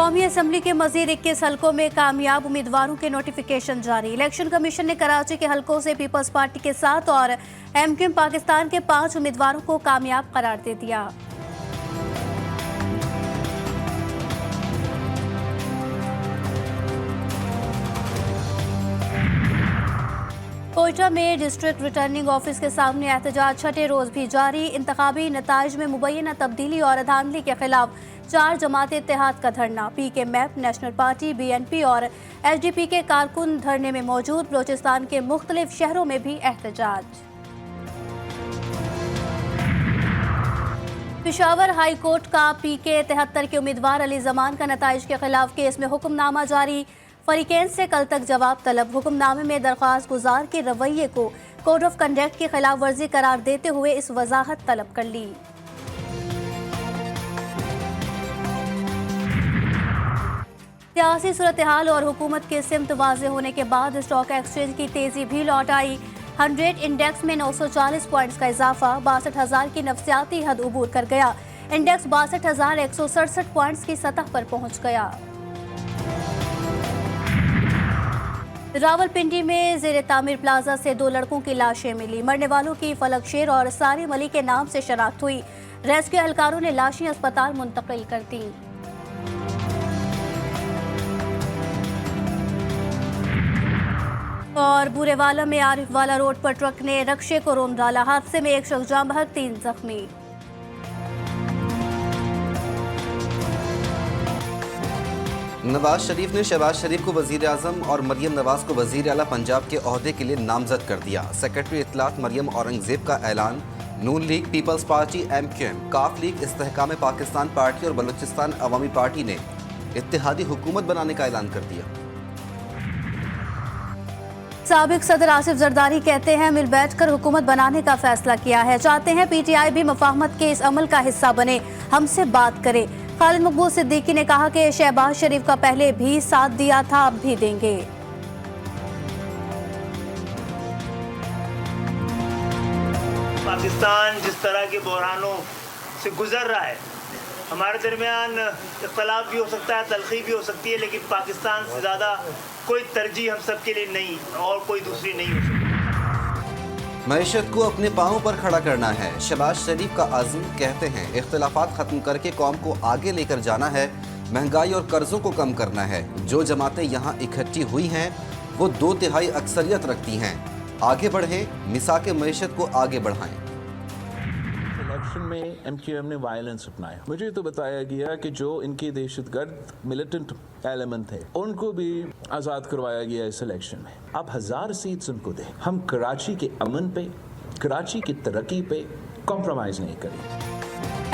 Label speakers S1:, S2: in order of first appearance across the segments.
S1: कौमी असम्बली के मजीद 21 हलकों में कामयाब उम्मीदवारों के नोटिफिकेशन जारी। इलेक्शन कमीशन ने कराची के हलकों से पीपल्स पार्टी के 7 और MQM पाकिस्तान के 5 उम्मीदवारों को कामयाब करार दे दिया। कोयटा में डिस्ट्रिक्ट रिटर्निंग ऑफिस के सामने एहतजाज छठे रोज भी जारी। इंतखाबी नताइज में मुबैना तब्दीली और धांधली के खिलाफ 4 जमात इत्तेहाद का धरना। PK map, national party, BNP और SDP के कारकुन धरने में मौजूद। बलोचिस्तान के मुख्तलिफ शहरों में भी एहतजाज। पेशावर हाई कोर्ट का PK 73 के उम्मीदवार अली जमान का नताइज के खिलाफ केस में हुक्मनामा जारी। फरीकैन से कल तक जवाब तलब। हुक्मनामे में दरख्वास्त गुजार के रवैये को कोड ऑफ कंडक्ट की खिलाफ वर्जी करार देते हुए इस वजाहत तलब कर ली। सियासी सूरत हाल और हुकूमत के सिमत वाज़े होने के बाद स्टॉक एक्सचेंज की तेजी भी लौट आई। 100 इंडेक्स में 940 पॉइंट्स का इजाफा, 62,000 की नफसियाती हद उबूर कर गया। इंडेक्स 62,167 पॉइंट्स की सतह पर पहुंच गया। रावलपिंडी में जेर तामीर प्लाजा से 2 लड़कों की लाशें मिली। मरने वालों की फलक शेर और सारी मलिक के नाम से शनाख्त हुई। रेस्क्यू एहलकारों ने लाशें अस्पताल मुंतकिल कर दी। और बूरेवाला में आरिफवाला रोड पर ट्रक ने रक्शे को रोंद डाला। हादसे में एक शख्स जाँ बहक, 3 जख्मी।
S2: नवाज शरीफ ने शहबाज शरीफ को वजीर आजम और मरियम नवाज को वजीर आला पंजाब के ओहदे के लिए नामजद कर दिया। सेक्रेटरी इत्तलात मरियम औरंगजेब का ऐलान। नून लीग, पीपल्स पार्टी, MQM, काफ लीग, इस्तेहकाम पाकिस्तान पार्टी और बलूचिस्तान अवामी पार्टी ने इत्तेहादी हुकूमत बनाने का ऐलान कर दिया।
S1: साबिक सदर आसिफ जरदारी कहते हैं मिल बैठकर हुकूमत बनाने का फैसला किया है। चाहते हैं PTI भी मुफाहमत के इस अमल का हिस्सा बने, हमसे बात करे। खालिद मकबूल सिद्दीकी ने कहा कि शहबाज शरीफ का पहले भी साथ दिया था, अब भी देंगे।
S3: पाकिस्तान जिस तरह के बहरानों से गुजर रहा है, हमारे दरमियान इख्तलाफ भी हो सकता है, तलखी भी हो सकती है, लेकिन पाकिस्तान से ज़्यादा कोई तरजीह हम सब के लिए नहीं और कोई दूसरी नहीं हो सकती।
S2: मईशत को अपने पाँव पर खड़ा करना है, शहबाज शरीफ का आज़म। कहते हैं इख्तलाफात ख़त्म करके कौम को आगे लेकर जाना है, महंगाई और कर्ज़ों को कम करना है। जो जमातें यहाँ इकट्ठी हुई हैं वो 2/3 अक्सरियत रखती हैं। आगे बढ़ें, मिसाक मईशत को आगे बढ़ाएं।
S4: इलेक्शन में MQM ने वायलेंस अपनाया। मुझे तो बताया गया कि जो इनके दहशतगर्द मिलिटेंट एलिमेंट थे उनको भी आज़ाद करवाया गया इस इलेक्शन में। अब 1000 सीट्स उनको दें। हम कराची के अमन पे, कराची की तरक्की पे कॉम्प्रोमाइज़ नहीं करेंगे।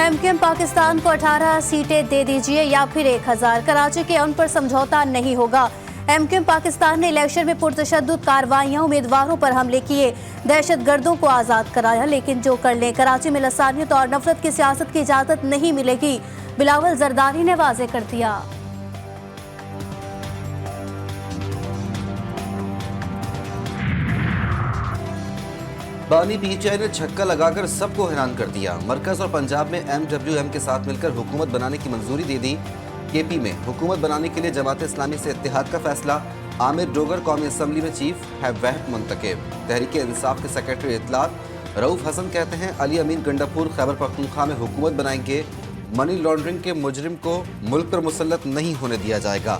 S1: MQM पाकिस्तान को 18 सीटें दे दीजिए या फिर 1000, कराची के अमन पर समझौता नहीं होगा। MQM पाकिस्तान ने इलेक्शन में पुरतशद्दुद कार्रवाइयां, उम्मीदवारों पर हमले किए, दहशत गर्दों को आज़ाद कराया, लेकिन जो कर लें, कराची में लसानियत और नफरत की सियासत की इजाज़त नहीं मिलेगी, बिलावल जरदारी ने वाज़े कर दिया।
S2: बानी PTI ने छक्का लगाकर सबको हैरान कर दिया। मरकज और पंजाब में MWM के साथ मिलकर हुकूमत बनाने की मंजूरी दे दी। KP में हुकूमत बनाने के लिए जमात इस्लामी से इत्तेहाद का फैसला। आमिर डोगर कौमी असम्बली में चीफ है वहब मुंतखब। तहरीक इंसाफ के सेक्रेटरी इत्तलात रऊफ हसन कहते हैं अली अमीन गंडापुर खैबर पख्तूनख्वा में हुकूमत बनाएंगे। मनी लॉन्ड्रिंग के मुजरिम को मुल्क पर मुसल्लत नहीं होने दिया जाएगा।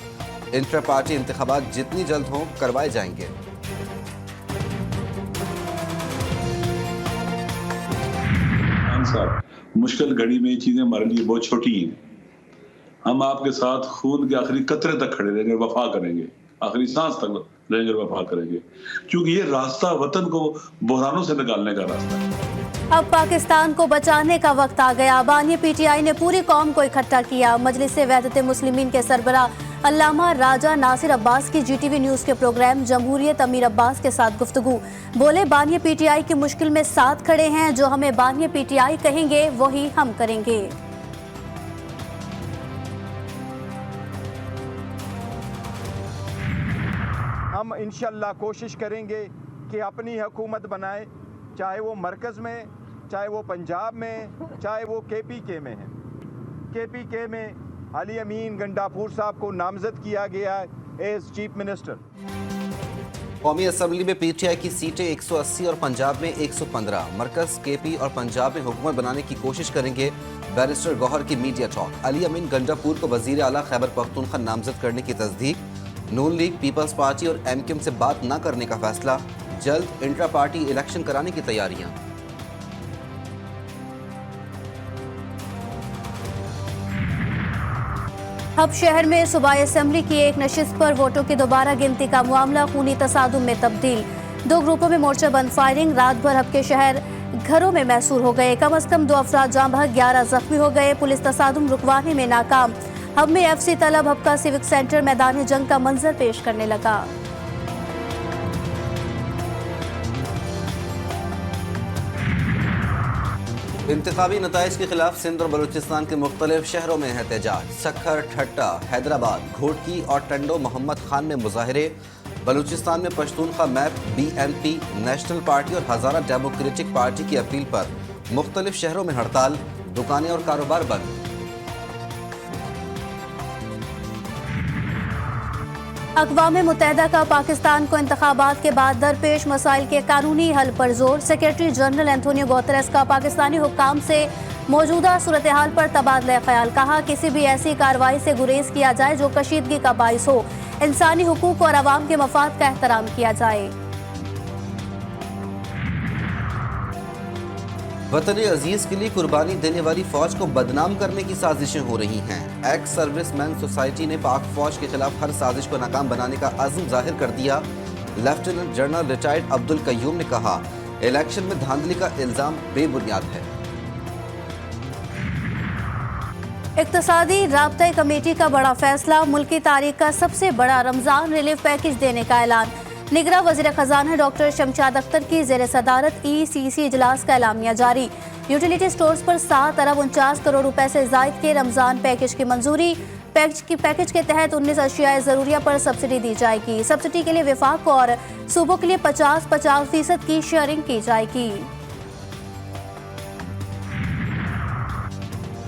S2: इंट्रा पार्टी इंतखाबात जितनी जल्द हों करवाए जाएंगे।
S5: मुश्किल घड़ी में ये चीजें हमारे लिए बहुत छोटी हैं। हम आपके साथ खून के आखिरी कतरे तक खड़े रहेंगे, वफा करेंगे, आखिरी सांस तक रहेंगे, वफा करेंगे, क्योंकि ये रास्ता वतन को बहरानों से निकालने का रास्ता है।
S1: अब पाकिस्तान को बचाने का वक्त आ गया। बानी PTI ने पूरी कौम को इकट्ठा किया। मजलिस वहदत मुस्लिमीन के सरबराह अल्लामा राजा नासिर अब्बास की GTV न्यूज़ के प्रोग्राम जमहूरियत अमीर अब्बास के साथ गुफ्तगू। बोले बानी PTI की मुश्किल में साथ खड़े हैं, जो हमें बानी PTI कहेंगे वही हम करेंगे।
S6: हम इंशाअल्लाह कोशिश करेंगे कि अपनी हुकूमत बनाए, चाहे वो मरकज़ में, चाहे वो पंजाब में, चाहे वो KPK में है। KPK में अली अमीन गंडापुर साहब को नामजद किया गया है एज चीफ मिनिस्टर।
S2: कौमी असम्बली में पीटीआई की सीटें 180 और पंजाब में 115। मरकज केपी और पंजाब में हुकूमत बनाने की कोशिश करेंगे। बैरिस्टर गौहर की मीडिया टॉक। अली अमीन गंडापुर को वजीर आला खैबर पख्तूनख्वा नामजद करने की तस्दीक। नून लीग, पीपल्स पार्टी और एमक्यूएम से बात न करने का फैसला। जल्द इंट्रा पार्टी इलेक्शन कराने की तैयारियां।
S1: अब शहर में सूबाई असेंबली की एक नशिस्त पर वोटों की दोबारा गिनती का मामला खूनी तसादुम में तब्दील। दो ग्रुपों में मोर्चा बंद फायरिंग। रात भर हब के शहर घरों में महसूर हो गए। कम अज कम 2 अफराद जाँ बहक, 11 जख्मी हो गए। पुलिस तसादुम रुकवाने में नाकाम। हब में एफसी तलब हब का सिविक सेंटर मैदान जंग का मंजर पेश करने लगा।
S2: इंतखाबी नताइज के खिलाफ सिंध और बलूचिस्तान के मुख्तलिफ शहरों में एहतजाज। सखर, ठट्टा, हैदराबाद, घोटकी और टंडो मोहम्मद खान में मुजाहरे। बलूचिस्तान में Pashtunkhwa map, BNP, national party और हज़ारा डेमोक्रेटिक पार्टी की अपील पर मुख्तलिफ शहरों में हड़ताल। दुकानें और कारोबार बंद।
S1: अक़वाम मुत्तहिदा का पाकिस्तान को इंतखाबात के बाद दरपेश मसाइल के कानूनी हल पर जोर। सेक्रेटरी जनरल एंथोनियो गुतेरेस का पाकिस्तानी हुक्काम से मौजूदा सूरत हाल पर तबादला ख्याल। कहा, किसी भी ऐसी कार्रवाई से गुरेज किया जाए जो कशीदगी का बाइस हो। इंसानी हुकूक और अवाम के मफाद का एहतराम किया जाए।
S2: वतन अजीज के लिए कुर्बानी देने वाली फौज को बदनाम करने की साजिशें हो रही हैं। एक्स सर्विसमैन सोसाइटी ने पाक फौज के खिलाफ हर साजिश को नाकाम बनाने का अज़्म जाहिर कर दिया। Lieutenant general retired Abdul Qayyum ने कहा, इलेक्शन में धांधली का इल्जाम बेबुनियाद है।
S1: इक्तसादी राब्ता कमेटी का बड़ा फैसला। मुल्की तारीख का सबसे बड़ा रमजान रिलीफ पैकेज देने का ऐलान। निगरां वज़ीर ख़जाना डॉक्टर शमशाद अख्तर की ज़ेर सदारत ECC इजलास का एलामिया जारी। यूटिलिटी स्टोर्स पर 7 अरब 49 करोड़ रुपए से ज़ायद के रमज़ान पैकेज की मंजूरी। पैकेज के तहत 19 अशियाए ज़रूरिया पर सब्सिडी दी जाएगी। सब्सिडी के लिए वफाक और सूबों के लिए 50-50% की शेयरिंग की जाएगी।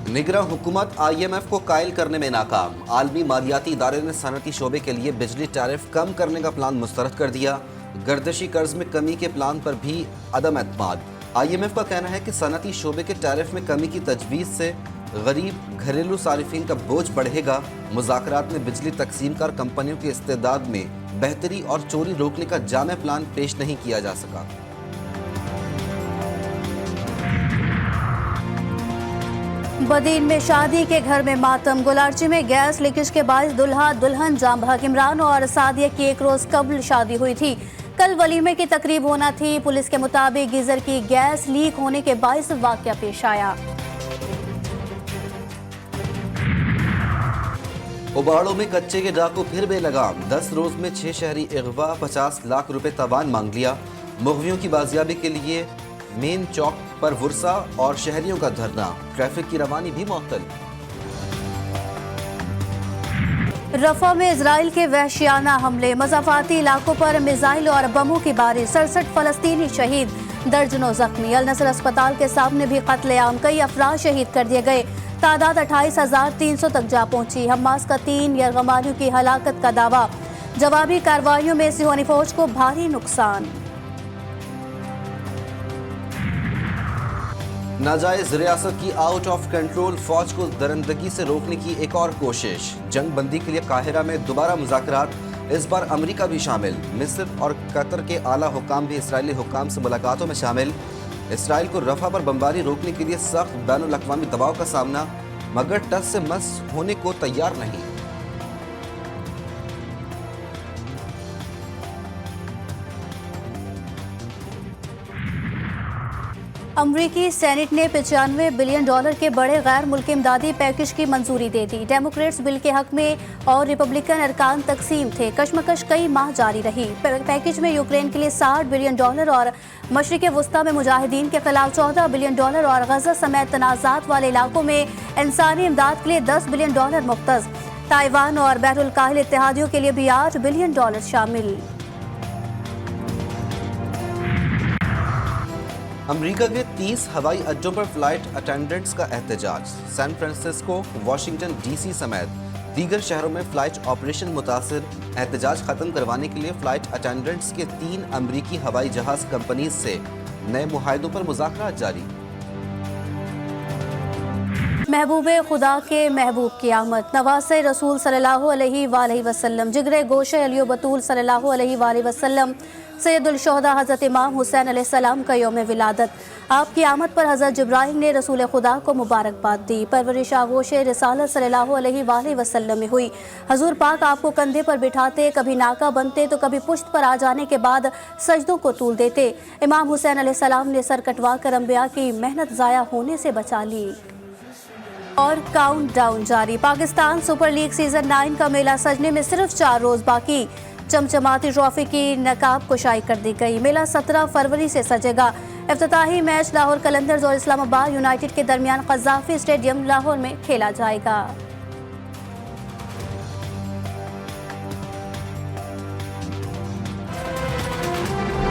S2: निगरां हुकूमत IMF को कायल करने में नाकाम। आलमी मालियाती इदारे ने सनती शोबे के लिए बिजली टैरिफ कम करने का प्लान मुस्तरद कर दिया। गर्दशी कर्ज में कमी के प्लान पर भी अदम एतमाद। IMF का कहना है कि सनती शोबे के टैरिफ में कमी की तजवीज़ से गरीब घरेलू सारिफिन का बोझ बढ़ेगा। मुज़ाकरात में बिजली तकसीमकार कंपनियों के इस्तेदाद में बेहतरी और चोरी रोकने का जामे प्लान पेश नहीं किया जा सका।
S1: बदीन में शादी के घर में मातम। गुलारची में गैस लीकेज के बायस दुल्हा दुल्हन जाँ बहक। इमरान और सादिया की एक रोज कबल शादी हुई थी। कल वलीमे की तकरीब होना थी। पुलिस के मुताबिक गीजर की गैस लीक होने के बायस वाकया पेश आया।
S2: उबाड़ों में कच्चे के डाकू फिर बेलगाम। 10 रोज में 6 शहरी अगवा, 50 लाख रुपए तवान मांग लिया। मुग़वियों की बाजियाबी के लिए मेन चौक पर वुरसा और शहरियों का धरना। ट्रैफिक की रवानी भी मुअत्तल।
S1: रफा में इजराइल के वहशियाना हमले। मज़ाफ़ाती इलाकों पर मिसाइल और बमों की बारिश। 67 फलस्तीनी शहीद, दर्जनों जख्मी। अल नसर अस्पताल के सामने भी कत्लेआम। कई अफराद शहीद कर दिए गए। तादाद 28,300 तक जा पहुंची। हमास का 3 यरगमानियों की हलाकत का दावा। जवाबी कार्रवाइयों में सिहोनी फौज को भारी नुकसान।
S2: नाजायज रियासत की आउट ऑफ कंट्रोल फौज को दरंदगी से रोकने की एक और कोशिश। जंग बंदी के लिए काहिरा में दोबारा मुज़ाकरात। इस बार अमेरिका भी शामिल। मिस्र और कतर के आला हुकाम भी इसराइली हुकाम से मुलाकातों में शामिल। इसराइल को रफा पर बमबारी रोकने के लिए सख्त बैनुल अक़वामी दबाव का सामना, मगर टस से मस होने को तैयार नहीं।
S1: अमरीकी सेनेट ने $95 बिलियन के बड़े गैर मुल्की इमदादी पैकेज की मंजूरी दे दी। डेमोक्रेट्स बिल के हक में और रिपब्लिकन अरकान तकसीम थे। कशमकश कई माह जारी रही। पैकेज में यूक्रेन के लिए $60 बिलियन और मशरिक़ वस्ता में मुजाहिदीन के खिलाफ $14 बिलियन और गजा समेत तनाज़ात वाले इलाकों में इंसानी इमदाद के लिए $10 बिलियन मुख्तज़। ताइवान और बहरुल काहिल इत्तेहादियों के लिए भी $8 बिलियन शामिल।
S2: امریکہ کے 30 ہوائی اڈوں پر فلائٹ اٹینڈنٹس کا احتجاج. San Francisco, Washington D C سمیت دیگر شہروں میں فلائٹ آپریشن متاثر. احتجاج ختم کروانے کے لیے فلائٹ اٹینڈنٹس کے 3 امریکی ہوائی جہاز کمپنیز سے نئے معاہدوں پر مذاکرات جاری.
S1: محبوب خدا کے محبوب کی آمد. نواز رسول صلی اللہ علیہ وآلہ وسلم، جگر گوشہ علی و بطول صلی اللہ علیہ وآلہ وسلم، سید الشہداء حضرت امام حسین علیہ السلام کا یوم ولادت. آپ کی آمد پر حضرت جبرائیل نے رسول خدا کو مبارکباد دی. پرورش آغوش رسالت صلی اللہ علیہ وآلہ وسلم میں ہوئی. حضور پاک آپ کو کندھے پر بٹھاتے، کبھی ناکا بنتے تو کبھی پشت پر آ جانے کے بعد سجدوں کو طول دیتے. امام حسین علیہ السلام نے سر کٹوا کر انبیاء کی محنت ضائع ہونے سے بچا لی. اور کاؤنٹ ڈاؤن جاری. پاکستان سپر لیگ سیزن 9 کا میلہ سجنے میں صرف 4 روز باقی. چمچماتی ٹرافی کی نقاب کشائی کر دی گئی. میلہ 17 فروری سے سجے گا. افتتاحی میچ لاہور قلندرز اور اسلام آباد یونائیٹڈ کے درمیان قذافی اسٹیڈیم لاہور میں کھیلا جائے گا.